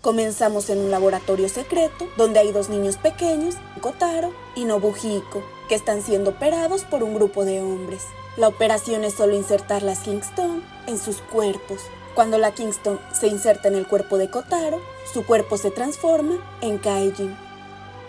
Comenzamos en un laboratorio secreto donde hay dos niños pequeños, Kotaro y Nobuhiko, que están siendo operados por un grupo de hombres. La operación es solo insertar las Kingston en sus cuerpos. Cuando la Kingston se inserta en el cuerpo de Kotaro, su cuerpo se transforma en Kaijin.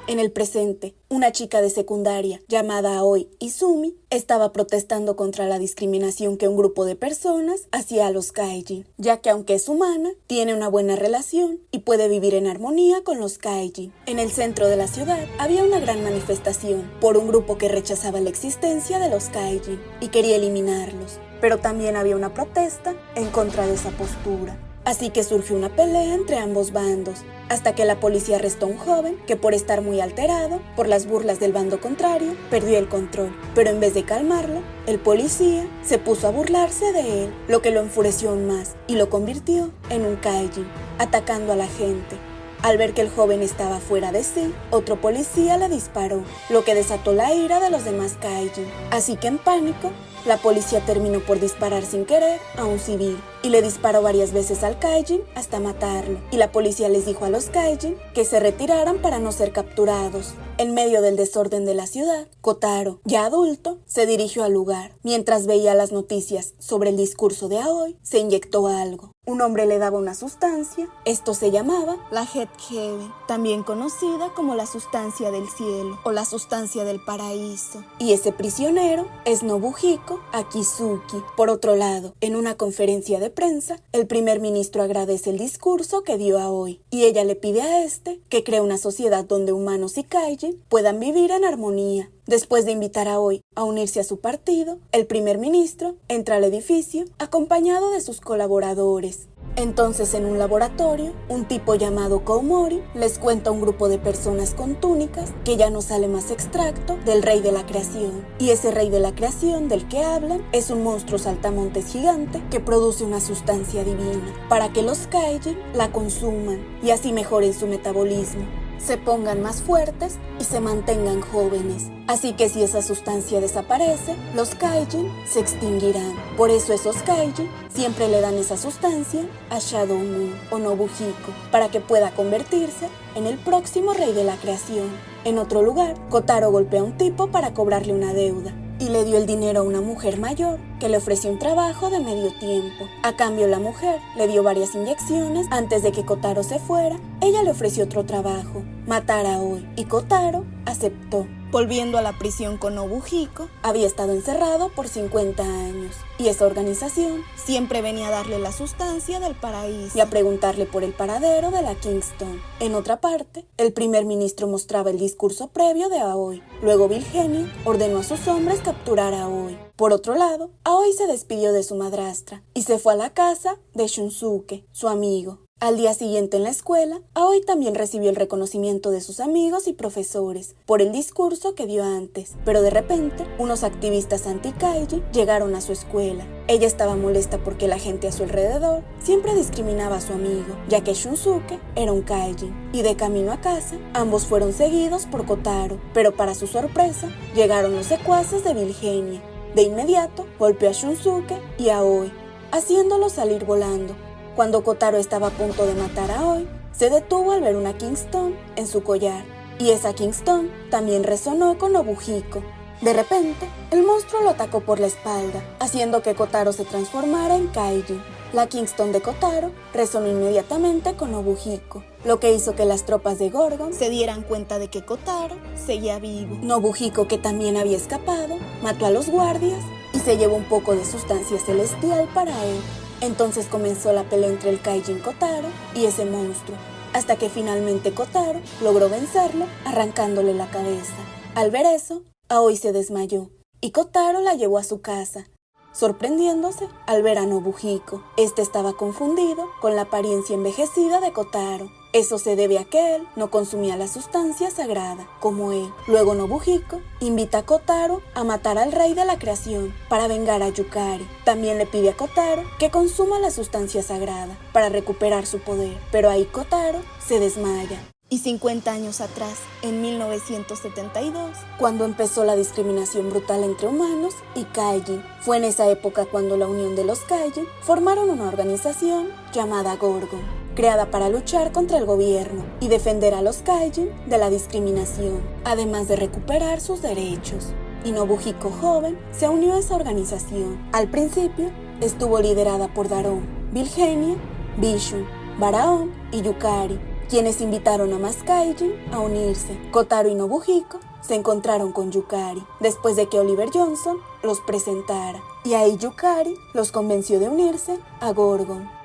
En el presente, una chica de secundaria llamada Aoi Izumi estaba protestando contra la discriminación que un grupo de personas hacía a los Kaijin, ya que aunque es humana, tiene una buena relación y puede vivir en armonía con los Kaijin. En el centro de la ciudad había una gran manifestación por un grupo que rechazaba la existencia de los Kaijin y quería eliminarlos, pero también había una protesta en contra de esa postura. Así que surgió una pelea entre ambos bandos, hasta que la policía arrestó a un joven que por estar muy alterado por las burlas del bando contrario, perdió el control. Pero en vez de calmarlo, el policía se puso a burlarse de él, lo que lo enfureció aún más y lo convirtió en un Kaijin, atacando a la gente. Al ver que el joven estaba fuera de sí, otro policía le disparó, lo que desató la ira de los demás Kaijin. Así que en pánico, la policía terminó por disparar sin querer a un civil y le disparó varias veces al Kaijin hasta matarlo. Y la policía les dijo a los Kaijin que se retiraran para no ser capturados. En medio del desorden de la ciudad, Kotaro, ya adulto, se dirigió al lugar. Mientras veía las noticias sobre el discurso de Aoi, se inyectó algo. Un hombre le daba una sustancia. Esto se llamaba la Het Heaven, también conocida como la sustancia del cielo o la sustancia del paraíso. Y ese prisionero es Nobuhiko Akizuki. Por otro lado, en una conferencia de prensa, el primer ministro agradece el discurso que dio Aoi y ella le pide a este que cree una sociedad donde humanos y Kaijin puedan vivir en armonía. Después de invitar a Aoi a unirse a su partido, el primer ministro entra al edificio acompañado de sus colaboradores. Entonces, en un laboratorio, un tipo llamado Koumori les cuenta a un grupo de personas con túnicas que ya no sale más extracto del rey de la creación. Y ese rey de la creación del que hablan es un monstruo saltamontes gigante que produce una sustancia divina para que los Kaijin la consuman y así mejoren su metabolismo, se pongan más fuertes y se mantengan jóvenes. Así que si esa sustancia desaparece, los Kaijin se extinguirán. Por eso esos Kaijin siempre le dan esa sustancia a Shadow Moon o Nobuhiko para que pueda convertirse en el próximo rey de la creación. En otro lugar, Kotaro golpea a un tipo para cobrarle una deuda y le dio el dinero a una mujer mayor que le ofreció un trabajo de medio tiempo. A cambio, la mujer le dio varias inyecciones antes de que Kotaro se fuera. Ella le ofreció otro trabajo, matar a Aoi, y Kotaro aceptó. Volviendo a la prisión con Nobuhiko, había estado encerrado por 50 años y esa organización siempre venía a darle la sustancia del paraíso y a preguntarle por el paradero de la Kingston. En otra parte, el primer ministro mostraba el discurso previo de Aoi. Luego Vilgenia ordenó a sus hombres capturar a Aoi. Por otro lado, Aoi se despidió de su madrastra y se fue a la casa de Shunsuke, su amigo. Al día siguiente en la escuela, Aoi también recibió el reconocimiento de sus amigos y profesores por el discurso que dio antes, pero de repente, unos activistas anti-Kaijin llegaron a su escuela. Ella estaba molesta porque la gente a su alrededor siempre discriminaba a su amigo, ya que Shunsuke era un Kaijin, y de camino a casa, ambos fueron seguidos por Kotaro, pero para su sorpresa, llegaron los secuaces de Vilgenia. De inmediato, golpeó a Shunsuke y a Aoi, haciéndolos salir volando. Cuando Kotaro estaba a punto de matar a Aoi, se detuvo al ver una Kingston en su collar, y esa Kingston también resonó con Nobuhiko. De repente, el monstruo lo atacó por la espalda, haciendo que Kotaro se transformara en Kaijin. La Kingston de Kotaro resonó inmediatamente con Nobuhiko, lo que hizo que las tropas de Gorgon se dieran cuenta de que Kotaro seguía vivo. Nobuhiko, que también había escapado, mató a los guardias y se llevó un poco de sustancia celestial para él. Entonces comenzó la pelea entre el Kaijin Kotaro y ese monstruo, hasta que finalmente Kotaro logró vencerlo arrancándole la cabeza. Al ver eso, Aoi se desmayó y Kotaro la llevó a su casa, sorprendiéndose al ver a Nobuhiko. Este estaba confundido con la apariencia envejecida de Kotaro. Eso se debe a que él no consumía la sustancia sagrada, como él. Luego Nobuhiko invita a Kotaro a matar al rey de la creación para vengar a Yukari. También le pide a Kotaro que consuma la sustancia sagrada para recuperar su poder, pero ahí Kotaro se desmaya. Y 50 años atrás, en 1972, cuando empezó la discriminación brutal entre humanos y Kaijin, fue en esa época cuando la unión de los Kaijin formaron una organización llamada Gorgon, creada para luchar contra el gobierno y defender a los Kaijin de la discriminación, además de recuperar sus derechos. Y Nobuhiko joven se unió a esa organización. Al principio estuvo liderada por Daron, Vilgenia, Bishun, Baraon y Yukari, quienes invitaron a más Kaijin a unirse. Kotaro y Nobuhiko se encontraron con Yukari después de que Oliver Johnson los presentara, y ahí Yukari los convenció de unirse a Gorgon.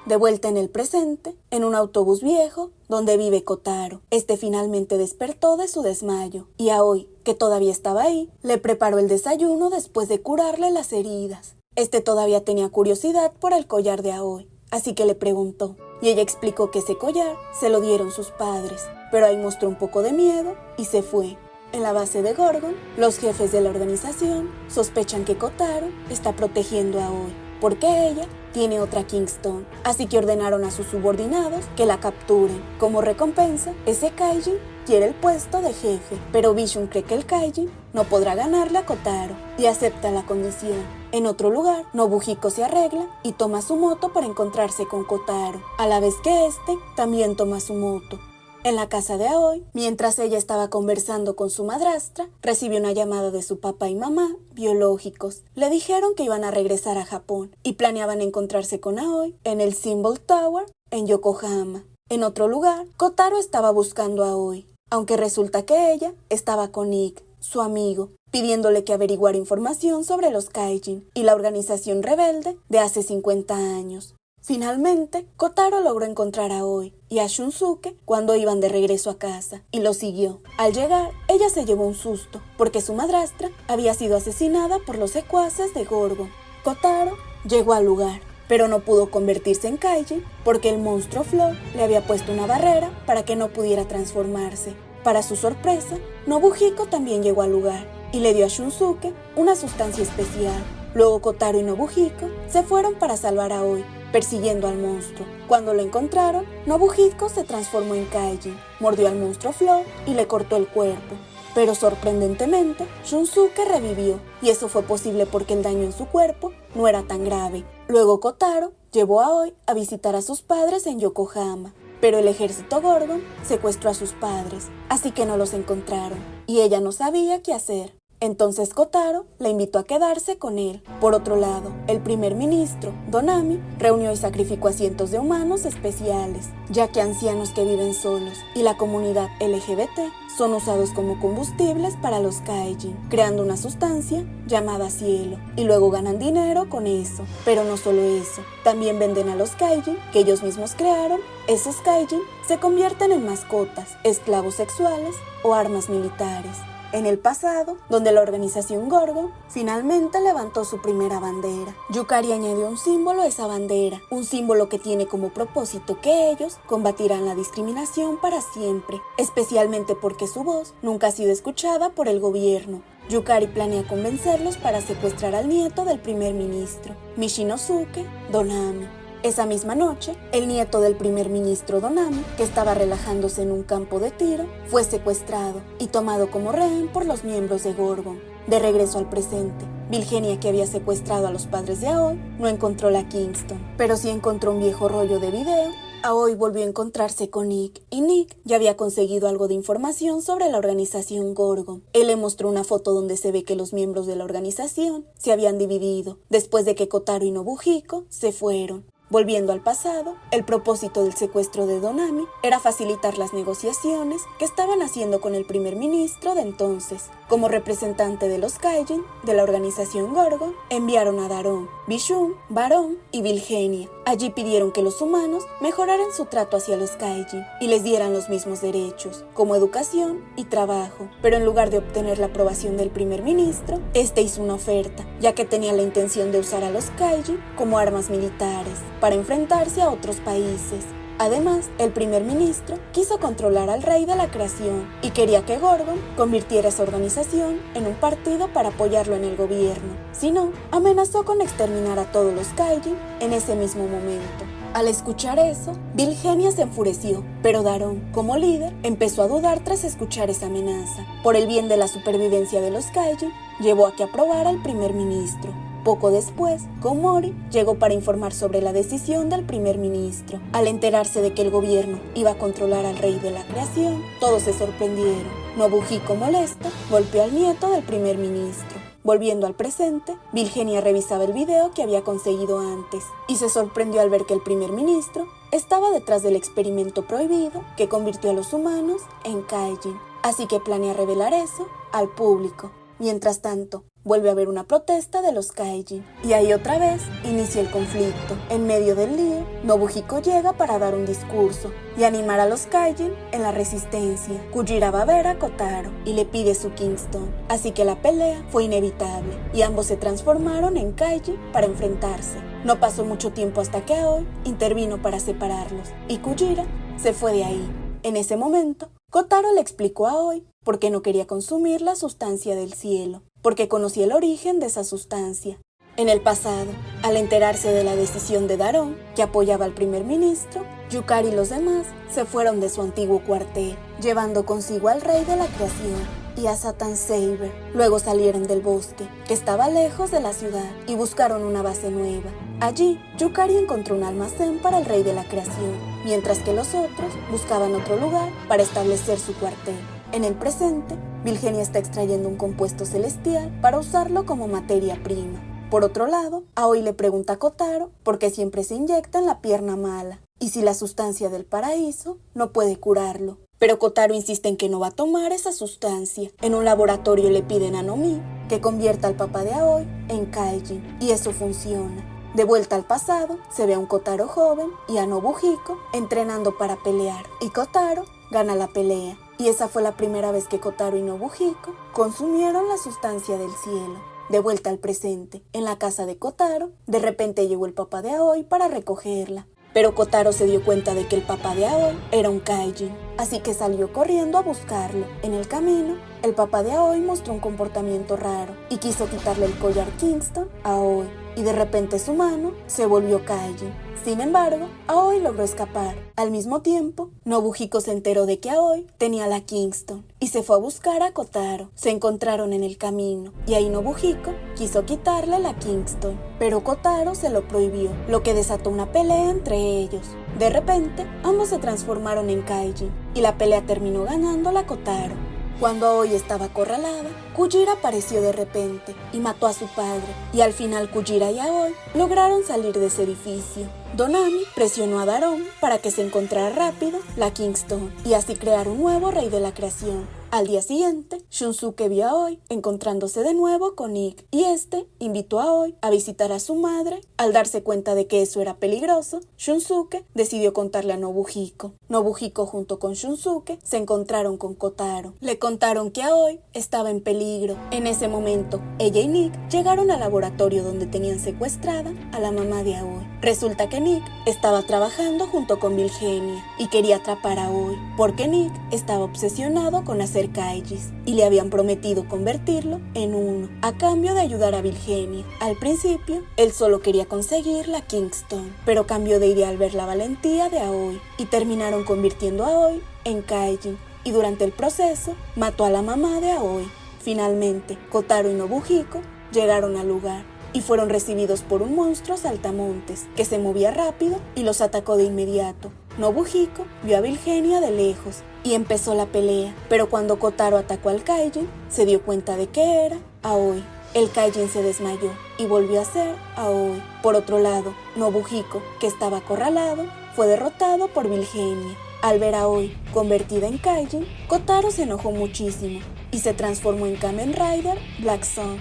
De vuelta en el presente, en un autobús viejo donde vive Kotaro, este finalmente despertó de su desmayo, y Aoi, que todavía estaba ahí, le preparó el desayuno después de curarle las heridas. Este todavía tenía curiosidad por el collar de Aoi, así que le preguntó, y ella explicó que ese collar se lo dieron sus padres, pero ahí mostró un poco de miedo y se fue. En la base de Gorgon, los jefes de la organización sospechan que Kotaro está protegiendo a Aoi, porque ella tiene otra Kingston, así que ordenaron a sus subordinados que la capturen. Como recompensa, ese Kaijin quiere el puesto de jefe, pero Bishun cree que el Kaijin no podrá ganarle a Kotaro y acepta la condición. En otro lugar, Nobuhiko se arregla y toma su moto para encontrarse con Kotaro, a la vez que este también toma su moto. En la casa de Aoi, mientras ella estaba conversando con su madrastra, recibió una llamada de su papá y mamá, biológicos. Le dijeron que iban a regresar a Japón y planeaban encontrarse con Aoi en el Symbol Tower en Yokohama. En otro lugar, Kotaro estaba buscando a Aoi, aunque resulta que ella estaba con Nick, su amigo, pidiéndole que averiguara información sobre los Kaijin y la organización rebelde de hace 50 años. Finalmente, Kotaro logró encontrar a Aoi y a Shunsuke cuando iban de regreso a casa, y lo siguió. Al llegar, ella se llevó un susto, porque su madrastra había sido asesinada por los secuaces de Gorgon. Kotaro llegó al lugar, pero no pudo convertirse en Kaijin porque el monstruo Floor le había puesto una barrera para que no pudiera transformarse. Para su sorpresa, Nobuhiko también llegó al lugar y le dio a Shunsuke una sustancia especial. Luego Kotaro y Nobuhiko se fueron para salvar a Aoi, persiguiendo al monstruo. Cuando lo encontraron, Nobuhiko se transformó en Kaijin, mordió al monstruo Floor y le cortó el cuerpo. Pero sorprendentemente, Shunsuke revivió, y eso fue posible porque el daño en su cuerpo no era tan grave. Luego Kotaro llevó a Aoi a visitar a sus padres en Yokohama, pero el ejército Gorgon secuestró a sus padres, así que no los encontraron, y ella no sabía qué hacer. Entonces Kotaro la invitó a quedarse con él. Por otro lado, el primer ministro, Donami, reunió y sacrificó a cientos de humanos especiales, ya que ancianos que viven solos y la comunidad LGBT son usados como combustibles para los Kaijin, creando una sustancia llamada cielo, y luego ganan dinero con eso. Pero no solo eso, también venden a los Kaijin que ellos mismos crearon. Esos Kaijin se convierten en mascotas, esclavos sexuales o armas militares. En el pasado, donde la organización Gorgon finalmente levantó su primera bandera, Yukari añadió un símbolo a esa bandera, un símbolo que tiene como propósito que ellos combatirán la discriminación para siempre, especialmente porque su voz nunca ha sido escuchada por el gobierno. Yukari planea convencerlos para secuestrar al nieto del primer ministro, Michinosuke Donami. Esa misma noche, el nieto del primer ministro Donami, que estaba relajándose en un campo de tiro, fue secuestrado y tomado como rehén por los miembros de Gorgon. De regreso al presente, Vilgenia, que había secuestrado a los padres de Aoi, no encontró la Kingston, pero sí encontró un viejo rollo de video. Aoi volvió a encontrarse con Nick, y Nick ya había conseguido algo de información sobre la organización Gorgon. Él le mostró una foto donde se ve que los miembros de la organización se habían dividido, después de que Kotaro y Nobuhiko se fueron. Volviendo al pasado, el propósito del secuestro de Donami era facilitar las negociaciones que estaban haciendo con el primer ministro de entonces. Como representante de los Kaijin de la organización Gorgon, enviaron a Daron, Bishun, Barón y Vilgenia. Allí pidieron que los humanos mejoraran su trato hacia los Kaijin y les dieran los mismos derechos, como educación y trabajo. Pero en lugar de obtener la aprobación del primer ministro, este hizo una oferta, ya que tenía la intención de usar a los Kaijin como armas militares para enfrentarse a otros países. Además, el primer ministro quiso controlar al rey de la creación y quería que Gorgon convirtiera esa organización en un partido para apoyarlo en el gobierno. Si no, amenazó con exterminar a todos los Kaijin en ese mismo momento. Al escuchar eso, Vilgenia se enfureció, pero Daron, como líder, empezó a dudar tras escuchar esa amenaza. Por el bien de la supervivencia de los Kaijin, llevó a que aprobara al primer ministro. Poco después, Komori llegó para informar sobre la decisión del primer ministro. Al enterarse de que el gobierno iba a controlar al rey de la creación, todos se sorprendieron. Nobuhiko, molesto, golpeó al nieto del primer ministro. Volviendo al presente, Vilgenia revisaba el video que había conseguido antes y se sorprendió al ver que el primer ministro estaba detrás del experimento prohibido que convirtió a los humanos en Kaijin. Así que planea revelar eso al público. Mientras tanto, vuelve a haber una protesta de los Kaijin y ahí otra vez inicia el conflicto. En medio del lío, Nobuhiko llega para dar un discurso y animar a los Kaijin en la resistencia. Kujira va a ver a Kotaro y le pide su Kingston, así que la pelea fue inevitable y ambos se transformaron en Kaijin para enfrentarse. No pasó mucho tiempo hasta que Aoi intervino para separarlos y Kujira se fue de ahí. En ese momento, Kotaro le explicó a Aoi por qué no quería consumir la sustancia del cielo, porque conocía el origen de esa sustancia. En el pasado, al enterarse de la decisión de Daron, que apoyaba al primer ministro, Yukari y los demás se fueron de su antiguo cuartel, llevando consigo al rey de la creación y a Satan Saber. Luego salieron del bosque, que estaba lejos de la ciudad, y buscaron una base nueva. Allí, Yukari encontró un almacén para el rey de la creación, mientras que los otros buscaban otro lugar para establecer su cuartel. En el presente, Vilgenia está extrayendo un compuesto celestial para usarlo como materia prima. Por otro lado, Aoi le pregunta a Kotaro por qué siempre se inyecta en la pierna mala y si la sustancia del paraíso no puede curarlo. Pero Kotaro insiste en que no va a tomar esa sustancia. En un laboratorio le piden a Nomi que convierta al papá de Aoi en Kaijin y eso funciona. De vuelta al pasado, se ve a un Kotaro joven y a Nobuhiko entrenando para pelear y Kotaro gana la pelea. Y esa fue la primera vez que Kotaro y Nobuhiko consumieron la sustancia del cielo. De vuelta al presente, en la casa de Kotaro, de repente llegó el papá de Aoi para recogerla. Pero Kotaro se dio cuenta de que el papá de Aoi era un Kaijin, así que salió corriendo a buscarlo. En el camino, el papá de Aoi mostró un comportamiento raro y quiso quitarle el collar Kingston a Aoi, y de repente su mano se volvió Kaijin. Sin embargo, Aoi logró escapar. Al mismo tiempo, Nobuhiko se enteró de que Aoi tenía la Kingston y se fue a buscar a Kotaro. Se encontraron en el camino y ahí Nobuhiko quiso quitarle la Kingston, pero Kotaro se lo prohibió, lo que desató una pelea entre ellos. De repente, ambos se transformaron en Kaijin y la pelea terminó ganando la Kotaro. Cuando Aoi estaba acorralada, Kujira apareció de repente y mató a su padre, y al final Kujira y Aoi lograron salir de ese edificio. Donami presionó a Daron para que se encontrara rápido la Kingston y así crear un nuevo rey de la creación. Al día siguiente, Shunsuke vio a Aoi encontrándose de nuevo con Ikki y este invitó a Aoi a visitar a su madre. Al darse cuenta de que eso era peligroso, Shunsuke decidió contarle a Nobuhiko. Nobuhiko junto con Shunsuke se encontraron con Kotaro. Le contaron que Aoi estaba en peligro. En ese momento, ella y Nick llegaron al laboratorio donde tenían secuestrada a la mamá de Aoi. Resulta que Nick estaba trabajando junto con Vilgenia y quería atrapar a Aoi, porque Nick estaba obsesionado con hacer Kaijis y le habían prometido convertirlo en uno, a cambio de ayudar a Vilgenia. Al principio, él solo quería conseguir la Kingston, pero cambió de idea al ver la valentía de Aoi y terminaron convirtiendo a Aoi en Kaijin y durante el proceso mató a la mamá de Aoi. Finalmente, Kotaro y Nobuhiko llegaron al lugar y fueron recibidos por un monstruo saltamontes que se movía rápido y los atacó de inmediato. Nobuhiko vio a Vilgenia de lejos y empezó la pelea, pero cuando Kotaro atacó al Kaijin, se dio cuenta de que era Aoi. El Kaijin se desmayó y volvió a ser Aoi. Por otro lado, Nobuhiko, que estaba acorralado, fue derrotado por Vilgenia. Al ver a Aoi convertida en Kaijin, Kotaro se enojó muchísimo y se transformó en Kamen Rider Black Sun.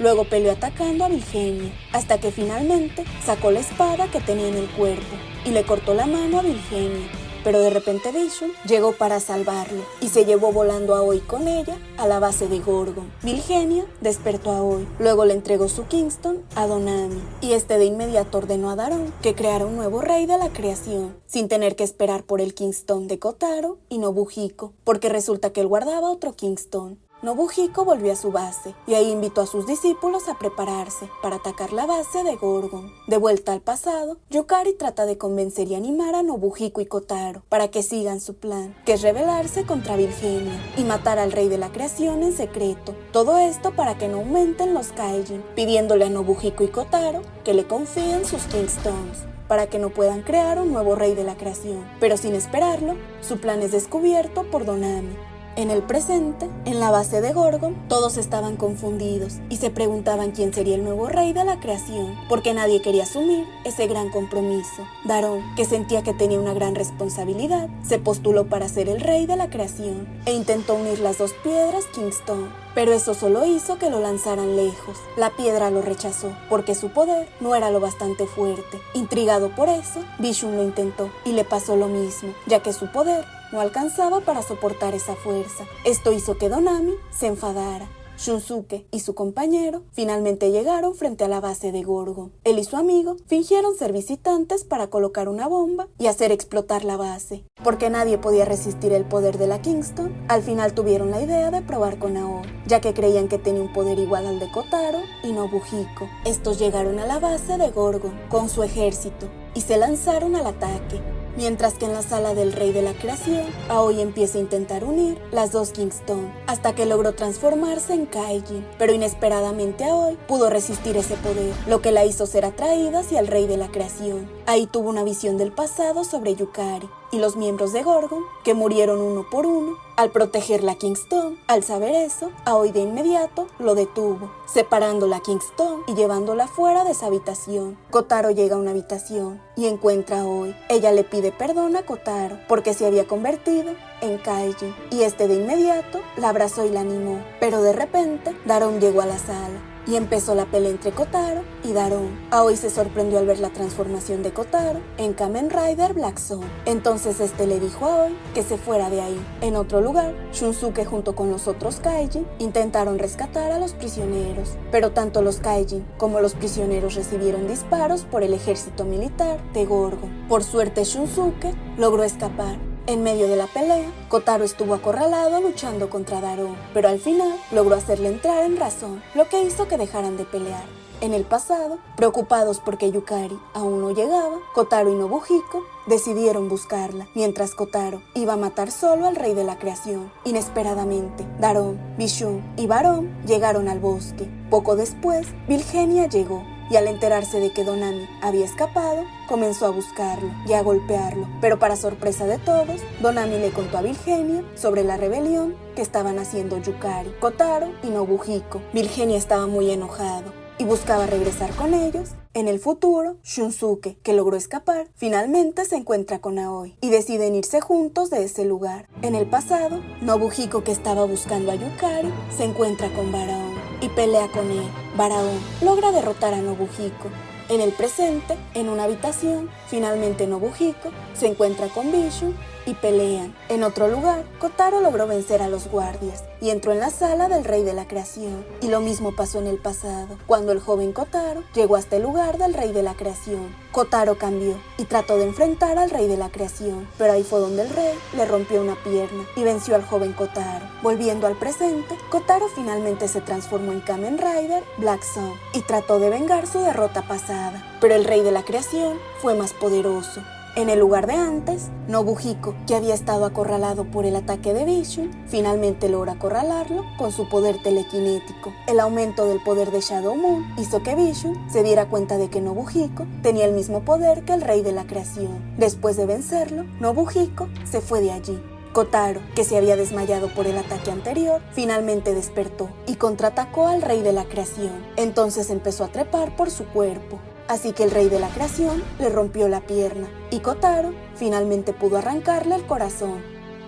Luego peleó atacando a Vilgenia, hasta que finalmente sacó la espada que tenía en el cuerpo y le cortó la mano a Vilgenia. Pero de repente Vision llegó para salvarlo y se llevó volando a Aoi con ella a la base de Gorgon. Vilgenia despertó a Aoi, luego le entregó su Kingston a Donami y este de inmediato ordenó a Daron que creara un nuevo rey de la creación, sin tener que esperar por el Kingston de Kotaro y Nobuhiko, porque resulta que él guardaba otro Kingston. Nobuhiko volvió a su base y ahí invitó a sus discípulos a prepararse para atacar la base de Gorgon. De vuelta al pasado, Yukari trata de convencer y animar a Nobuhiko y Kotaro para que sigan su plan, que es rebelarse contra Vilgenia y matar al rey de la creación en secreto. Todo esto para que no aumenten los Kaijin, pidiéndole a Nobuhiko y Kotaro que le confíen sus King Stones para que no puedan crear un nuevo rey de la creación. Pero sin esperarlo, su plan es descubierto por Donami. En el presente, en la base de Gorgon, todos estaban confundidos y se preguntaban quién sería el nuevo rey de la creación, porque nadie quería asumir ese gran compromiso. Daron, que sentía que tenía una gran responsabilidad, se postuló para ser el rey de la creación e intentó unir las dos piedras Kingstone, pero eso solo hizo que lo lanzaran lejos. La piedra lo rechazó, porque su poder no era lo bastante fuerte. Intrigado por eso, Bishun lo intentó y le pasó lo mismo, ya que su poder no alcanzaba para soportar esa fuerza. Esto hizo que Donami se enfadara. Shunsuke y su compañero finalmente llegaron frente a la base de Gorgon. Él y su amigo fingieron ser visitantes para colocar una bomba y hacer explotar la base. Porque nadie podía resistir el poder de la Kingstone, al final tuvieron la idea de probar con Aoi, ya que creían que tenía un poder igual al de Kotaro y Nobuhiko. Estos llegaron a la base de Gorgon con su ejército y se lanzaron al ataque. Mientras que en la sala del rey de la creación, Aoi empieza a intentar unir las dos Kingstone, hasta que logró transformarse en Kaijin, pero inesperadamente Aoi pudo resistir ese poder, lo que la hizo ser atraída hacia el rey de la creación. Ahí tuvo una visión del pasado sobre Yukari y los miembros de Gorgon, que murieron uno por uno. Al proteger la Kingstone, al saber eso, Aoi de inmediato lo detuvo, separando la Kingstone y llevándola fuera de esa habitación. Kotaro llega a una habitación y encuentra a Aoi. Ella le pide perdón a Kotaro porque se había convertido en Kaijin, y este de inmediato la abrazó y la animó. Pero de repente, Daron llegó a la sala y empezó la pelea entre Kotaro y Daron. Aoi se sorprendió al ver la transformación de Kotaro en Kamen Rider Black Sun. Entonces este le dijo a Aoi que se fuera de ahí. En otro lugar, Shunsuke junto con los otros Kaijin intentaron rescatar a los prisioneros, pero tanto los Kaijin como los prisioneros recibieron disparos por el ejército militar de Gorgon. Por suerte Shunsuke logró escapar. En medio de la pelea, Kotaro estuvo acorralado luchando contra Daron, pero al final logró hacerle entrar en razón, lo que hizo que dejaran de pelear. En el pasado, preocupados porque Yukari aún no llegaba, Kotaro y Nobuhiko decidieron buscarla, mientras Kotaro iba a matar solo al rey de la creación. Inesperadamente, Daron, Bishun y Barón llegaron al bosque. Poco después, Vilgenia llegó, y al enterarse de que Donami había escapado, comenzó a buscarlo y a golpearlo. Pero para sorpresa de todos, Donami le contó a Vilgenia sobre la rebelión que estaban haciendo Yukari, Kotaro y Nobuhiko. Vilgenia estaba muy enojado y buscaba regresar con ellos. En el futuro, Shunsuke, que logró escapar, finalmente se encuentra con Aoi y deciden irse juntos de ese lugar. En el pasado, Nobuhiko, que estaba buscando a Yukari, se encuentra con Baraón y pelea con él. Baraón logra derrotar a Nobuhiko. En el presente, en una habitación, finalmente Nobuhiko se encuentra con Bishun y pelean. En otro lugar, Kotaro logró vencer a los guardias y entró en la sala del rey de la creación. Y lo mismo pasó en el pasado, cuando el joven Kotaro llegó hasta el lugar del rey de la creación. Kotaro cambió y trató de enfrentar al rey de la creación, pero ahí fue donde el rey le rompió una pierna y venció al joven Kotaro. Volviendo al presente, Kotaro finalmente se transformó en Kamen Rider Black Sun y trató de vengar su derrota pasada, pero el rey de la creación fue más poderoso. En el lugar de antes, Nobuhiko, que había estado acorralado por el ataque de Bishun, finalmente logra acorralarlo con su poder telequinético. El aumento del poder de Shadow Moon hizo que Bishun se diera cuenta de que Nobuhiko tenía el mismo poder que el rey de la creación. Después de vencerlo, Nobuhiko se fue de allí. Kotaro, que se había desmayado por el ataque anterior, finalmente despertó y contraatacó al rey de la creación. Entonces empezó a trepar por su cuerpo. Así que el rey de la creación le rompió la pierna y Kotaro finalmente pudo arrancarle el corazón.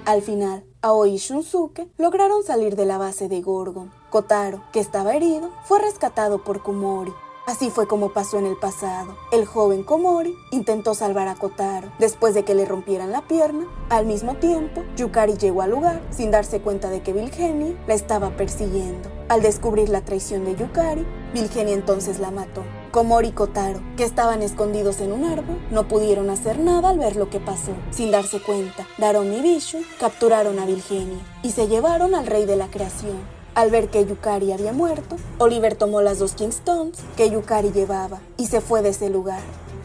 Al final, Aoi y Shunsuke lograron salir de la base de Gorgon. Kotaro, que estaba herido, fue rescatado por Komori. Así fue como pasó en el pasado. El joven Komori intentó salvar a Kotaro después de que le rompieran la pierna. Al mismo tiempo, Yukari llegó al lugar sin darse cuenta de que Vilgenia la estaba persiguiendo. Al descubrir la traición de Yukari, Vilgenia entonces la mató. Komori y Kotaro, que estaban escondidos en un árbol, no pudieron hacer nada al ver lo que pasó. Sin darse cuenta, Daron y Bishun capturaron a Vilgenia y se llevaron al rey de la creación. Al ver que Yukari había muerto, Oliver tomó las 2 Kingstones que Yukari llevaba y se fue de ese lugar.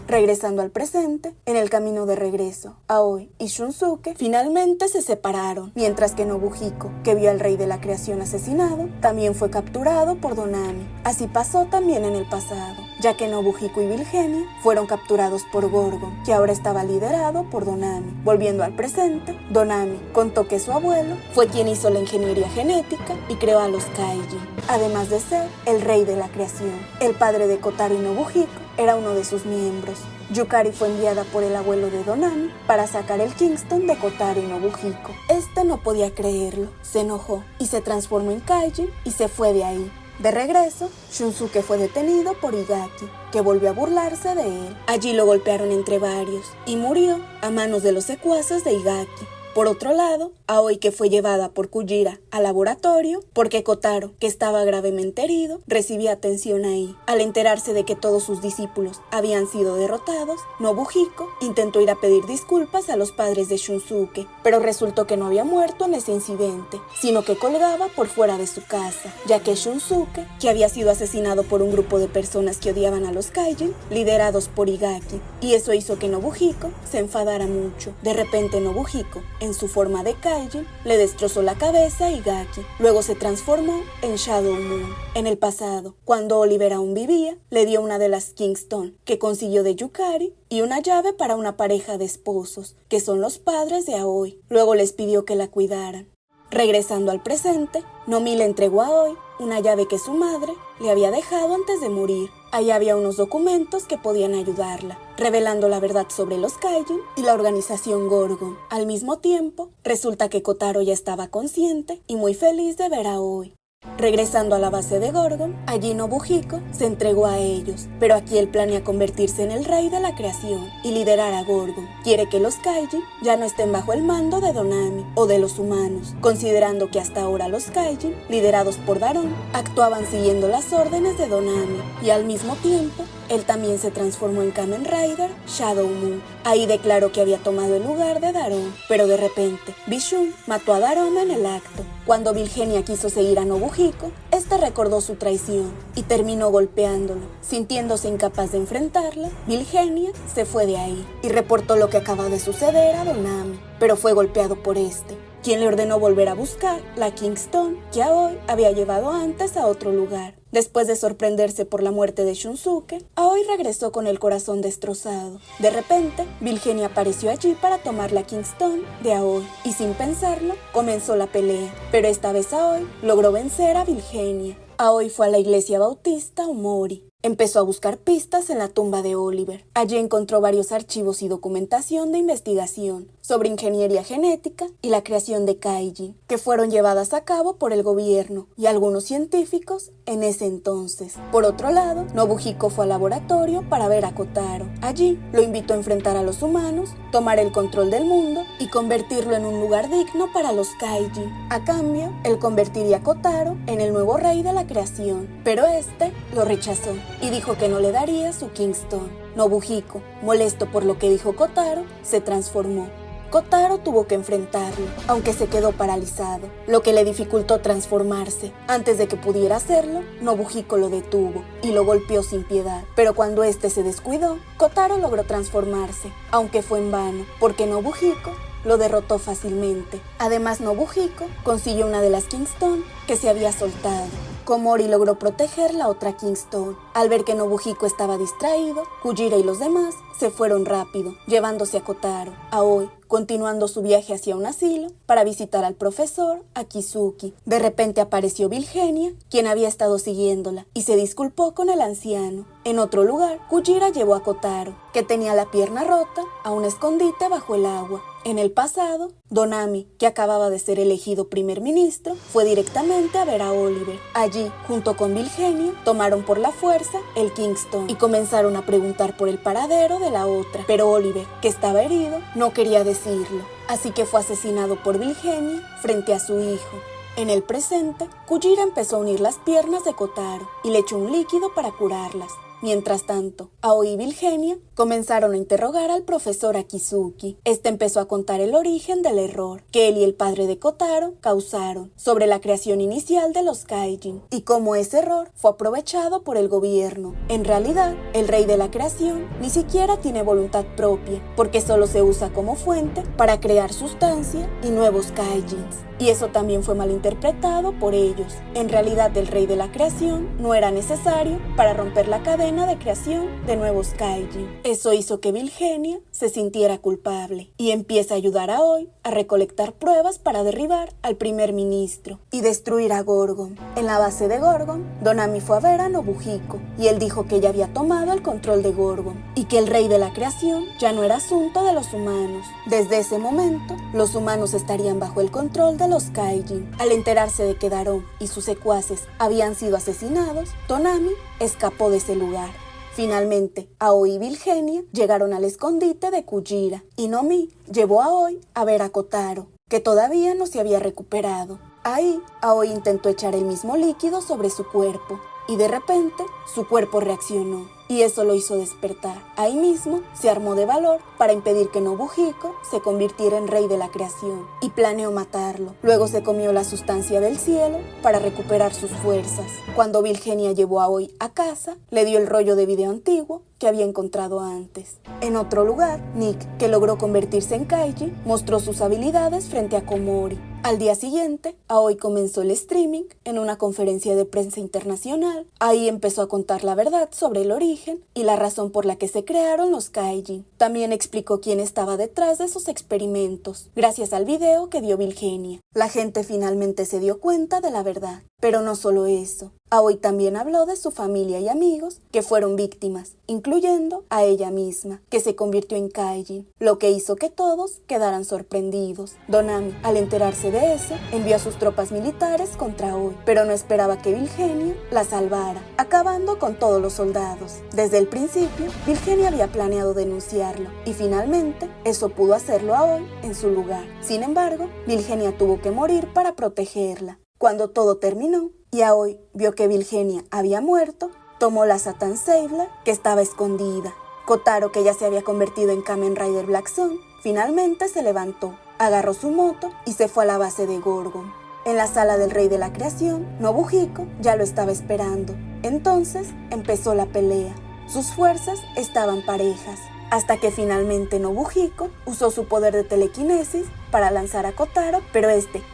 Regresando al presente, en el camino de regreso, Aoi y Shunsuke finalmente se separaron, mientras que Nobuhiko, que vio al rey de la creación asesinado, también fue capturado por Donami. Así pasó también en el pasado, ya que Nobuhiko y Vilgenia fueron capturados por Gorgon, que ahora estaba liderado por Donami. Volviendo al presente, Donami contó que su abuelo fue quien hizo la ingeniería genética y creó a los Kaijin, además de ser el rey de la creación. El padre de Kotaro y Nobuhiko era uno de sus miembros. Yukari fue enviada por el abuelo de Donami para sacar el Kingstone de Kotaro y Nobuhiko. Este no podía creerlo, se enojó y se transformó en Kaijin y se fue de ahí. De regreso, Shunsuke fue detenido por Igaki, que volvió a burlarse de él. Allí lo golpearon entre varios y murió a manos de los secuaces de Igaki. Por otro lado, Aoi, que fue llevada por Kujira al laboratorio porque Kotaro, que estaba gravemente herido, recibía atención ahí. Al enterarse de que todos sus discípulos habían sido derrotados, Nobuhiko intentó ir a pedir disculpas a los padres de Shunsuke, pero resultó que no había muerto en ese incidente, sino que colgaba por fuera de su casa, ya que Shunsuke, que había sido asesinado por un grupo de personas que odiaban a los Kaijin, liderados por Igaki, y eso hizo que Nobuhiko se enfadara mucho. De repente Nobuhiko, en su forma de Kaijin, le destrozó la cabeza a Igaki. Luego se transformó en Shadow Moon. En el pasado, cuando Oliver aún vivía, le dio una de las Kingstone que consiguió de Yukari y una llave para una pareja de esposos, que son los padres de Aoi. Luego les pidió que la cuidaran. Regresando al presente, Nomi le entregó a Aoi una llave que su madre le había dejado antes de morir. Ahí había unos documentos que podían ayudarla, revelando la verdad sobre los Kaijin y la organización Gorgon. Al mismo tiempo, resulta que Kotaro ya estaba consciente y muy feliz de ver a Aoi. Regresando a la base de Gorgon, allí Nobuhiko se entregó a ellos, pero aquí él planea convertirse en el rey de la creación y liderar a Gorgon. Quiere que los Kaijin ya no estén bajo el mando de Donami o de los humanos, considerando que hasta ahora los Kaijin, liderados por Daron, actuaban siguiendo las órdenes de Donami, y al mismo tiempo, él también se transformó en Kamen Rider Shadow Moon. Ahí declaró que había tomado el lugar de Daron, pero de repente, Bishun mató a Daron en el acto. Cuando Vilgenia quiso seguir a Nobuhiko, este recordó su traición y terminó golpeándolo. Sintiéndose incapaz de enfrentarla, Vilgenia se fue de ahí y reportó lo que acaba de suceder a Donami, pero fue golpeado por este, quien le ordenó volver a buscar la Kingstone que Aoi había llevado antes a otro lugar. Después de sorprenderse por la muerte de Shunsuke, Aoi regresó con el corazón destrozado. De repente, Vilgenia apareció allí para tomar la Kingstone de Aoi y sin pensarlo, comenzó la pelea. Pero esta vez Aoi logró vencer a Vilgenia. Aoi fue a la iglesia bautista Omori. Empezó a buscar pistas en la tumba de Oliver. Allí encontró varios archivos y documentación de investigación sobre ingeniería genética y la creación de Kaijin, que fueron llevadas a cabo por el gobierno y algunos científicos en ese entonces. Por otro lado, Nobuhiko fue al laboratorio para ver a Kotaro. Allí lo invitó a enfrentar a los humanos, tomar el control del mundo y convertirlo en un lugar digno para los Kaijin. A cambio, él convertiría a Kotaro en el nuevo rey de la creación, pero este lo rechazó y dijo que no le daría su Kingstone. Nobuhiko, molesto por lo que dijo Kotaro, se transformó. Kotaro tuvo que enfrentarlo, aunque se quedó paralizado, lo que le dificultó transformarse. Antes de que pudiera hacerlo, Nobuhiko lo detuvo y lo golpeó sin piedad. Pero cuando este se descuidó, Kotaro logró transformarse, aunque fue en vano, porque Nobuhiko lo derrotó fácilmente. Además, Nobuhiko consiguió una de las Kingstone que se había soltado. Komori logró proteger la otra Kingstone. Al ver que Nobuhiko estaba distraído, Kujira y los demás se fueron rápido, llevándose a Kotaro. Aoi, continuando su viaje hacia un asilo para visitar al profesor Akizuki. De repente apareció Vilgenia, quien había estado siguiéndola, y se disculpó con el anciano. En otro lugar, Kujira llevó a Kotaro, que tenía la pierna rota, a un escondite bajo el agua. En el pasado, Donami, que acababa de ser elegido primer ministro, fue directamente a ver a Oliver. Allí, junto con Vilgenia, tomaron por la fuerza el Kingstone y comenzaron a preguntar por el paradero de la otra. Pero Oliver, que estaba herido, no quería decirlo, así que fue asesinado por Vilgenia frente a su hijo. En el presente, Kujira empezó a unir las piernas de Kotaro y le echó un líquido para curarlas. Mientras tanto, Aoi y Vilgenia comenzaron a interrogar al profesor Akizuki. Este empezó a contar el origen del error que él y el padre de Kotaro causaron sobre la creación inicial de los Kaijin y cómo ese error fue aprovechado por el gobierno. En realidad, el rey de la creación ni siquiera tiene voluntad propia, porque solo se usa como fuente para crear sustancia y nuevos Kaijins. Y eso también fue malinterpretado por ellos. En realidad, el rey de la creación no era necesario para romper la cadena de creación de nuevos Kaijin. Eso hizo que Vilgenia se sintiera culpable y empieza a ayudar a Aoi a recolectar pruebas para derribar al primer ministro y destruir a Gorgon. En la base de Gorgon, Donami fue a ver a Nobuhiko y él dijo que ella había tomado el control de Gorgon y que el rey de la creación ya no era asunto de los humanos. Desde ese momento, los humanos estarían bajo el control de los Kaijin. Al enterarse de que Daron y sus secuaces habían sido asesinados, Donami escapó de ese lugar. Finalmente, Aoi y Vilgenia llegaron al escondite de Kujira y Nomi llevó a Aoi a ver a Kotaro, que todavía no se había recuperado. Ahí, Aoi intentó echar el mismo líquido sobre su cuerpo y de repente su cuerpo reaccionó y eso lo hizo despertar. Ahí mismo se armó de valor para impedir que Nobuhiko se convirtiera en rey de la creación y planeó matarlo. Luego se comió la sustancia del cielo para recuperar sus fuerzas. Cuando Vilgenia llevó a Aoi a casa, le dio el rollo de video antiguo que había encontrado antes. En otro lugar, Nick, que logró convertirse en Kaiji, mostró sus habilidades frente a Komori. Al día siguiente, Aoi comenzó el streaming en una conferencia de prensa internacional. Ahí empezó a contar la verdad sobre el origen y la razón por la que se crearon los Kaijin. También explicó quién estaba detrás de sus experimentos, gracias al video que dio Vilgenia. La gente finalmente se dio cuenta de la verdad. Pero no solo eso. Aoi también habló de su familia y amigos que fueron víctimas, incluyendo a ella misma, que se convirtió en Kaijin, lo que hizo que todos quedaran sorprendidos. Donami, al enterarse de eso, envió a sus tropas militares contra Aoi, pero no esperaba que Vilgenia la salvara, acabando con todos los soldados. Desde el principio, Vilgenia había planeado denunciarlo, y finalmente, eso pudo hacerlo a Aoi en su lugar. Sin embargo, Vilgenia tuvo que morir para protegerla. Cuando todo terminó y Aoi vio que Vilgenia había muerto, tomó la Satan Saber que estaba escondida. Kotaro, que ya se había convertido en Kamen Rider Black Sun, finalmente se levantó, agarró su moto y se fue a la base de Gorgon. En la sala del rey de la creación, Nobuhiko ya lo estaba esperando. Entonces empezó la pelea. Sus fuerzas estaban parejas, hasta que finalmente Nobuhiko usó su poder de telequinesis para lanzar a Kotaro, pero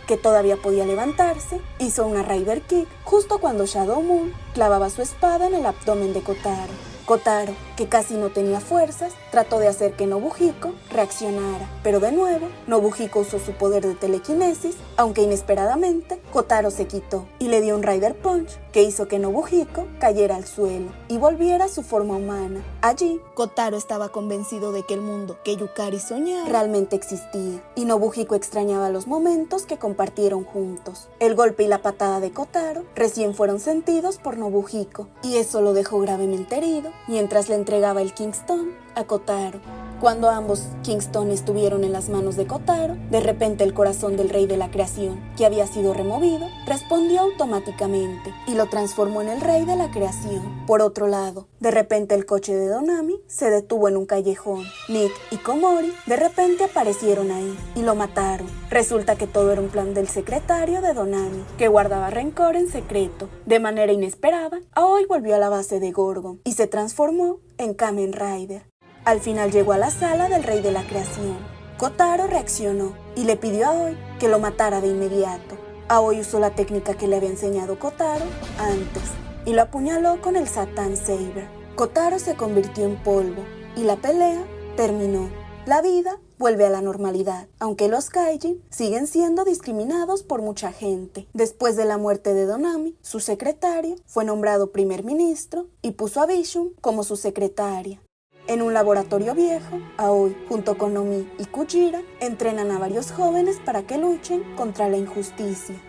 que todavía podía levantarse, hizo una Rider Kick justo cuando Shadow Moon clavaba su espada en el abdomen de Kotaro. Kotaro, que casi no tenía fuerzas, trató de hacer que Nobuhiko reaccionara, pero de nuevo, Nobuhiko usó su poder de telequinesis, aunque inesperadamente, Kotaro se quitó y le dio un Rider Punch que hizo que Nobuhiko cayera al suelo y volviera a su forma humana. Allí, Kotaro estaba convencido de que el mundo que Yukari soñaba realmente existía, y Nobuhiko extrañaba los momentos que compartieron juntos. El golpe y la patada de Kotaro recién fueron sentidos por Nobuhiko, y eso lo dejó gravemente herido mientras le entregaba el Kingston a Kotaro. Cuando ambos Kingston estuvieron en las manos de Kotaro, de repente el corazón del rey de la creación, que había sido removido, respondió automáticamente y lo transformó en el rey de la creación. Por otro lado, de repente el coche de Donami se detuvo en un callejón. Nick y Komori de repente aparecieron ahí y lo mataron. Resulta que todo era un plan del secretario de Donami, que guardaba rencor en secreto. De manera inesperada, Aoi volvió a la base de Gorgon y se transformó en Kamen Rider. Al final llegó a la sala del rey de la creación. Kotaro reaccionó y le pidió a Aoi que lo matara de inmediato. Aoi usó la técnica que le había enseñado Kotaro antes y lo apuñaló con el Satan Saber. Kotaro se convirtió en polvo y la pelea terminó. La vida vuelve a la normalidad, aunque los Kaijin siguen siendo discriminados por mucha gente. Después de la muerte de Donami, su secretario fue nombrado primer ministro y puso a Bishun como su secretaria. En un laboratorio viejo, Aoi, junto con Nomi y Kujira, entrenan a varios jóvenes para que luchen contra la injusticia.